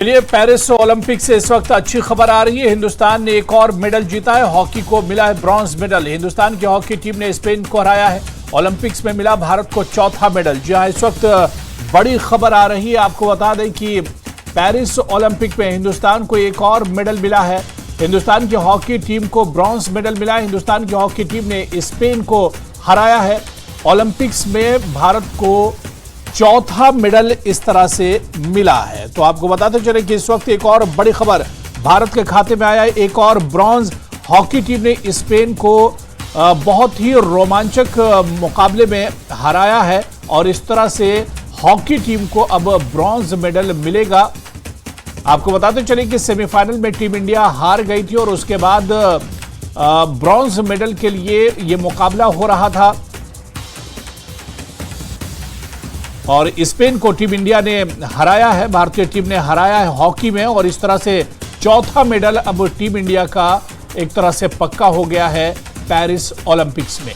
चलिए, Paris Olympic से इस वक्त अच्छी खबर आ रही है। हिंदुस्तान ने एक और मेडल जीता है। हॉकी को मिला है ब्रॉन्ज मेडल। हिंदुस्तान की हॉकी टीम ने स्पेन को हराया है। ओलंपिक्स में मिला भारत को चौथा मेडल। जी हां, इस वक्त बड़ी खबर आ रही है। आपको बता दें कि पेरिस ओलंपिक में हिंदुस्तान को एक और मेडल मिला है। हिंदुस्तान की हॉकी टीम को ब्रॉन्ज मेडल मिला है। हिंदुस्तान की हॉकी टीम ने स्पेन को हराया है। ओलंपिक्स में भारत को चौथा मेडल इस तरह से मिला है। तो आपको बताते चले कि इस वक्त एक और बड़ी खबर भारत के खाते में आया है। एक और ब्रॉन्ज। हॉकी टीम ने स्पेन को बहुत ही रोमांचक मुकाबले में हराया है और इस तरह से हॉकी टीम को अब ब्रॉन्ज मेडल मिलेगा। आपको बताते चले कि सेमीफाइनल में टीम इंडिया हार गई थी और उसके बाद ब्रॉन्ज मेडल के लिए यह मुकाबला हो रहा था और स्पेन को टीम इंडिया ने हराया है। भारतीय टीम ने हराया है हॉकी में और इस तरह से चौथा मेडल अब टीम इंडिया का एक तरह से पक्का हो गया है पेरिस ओलंपिक्स में।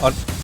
और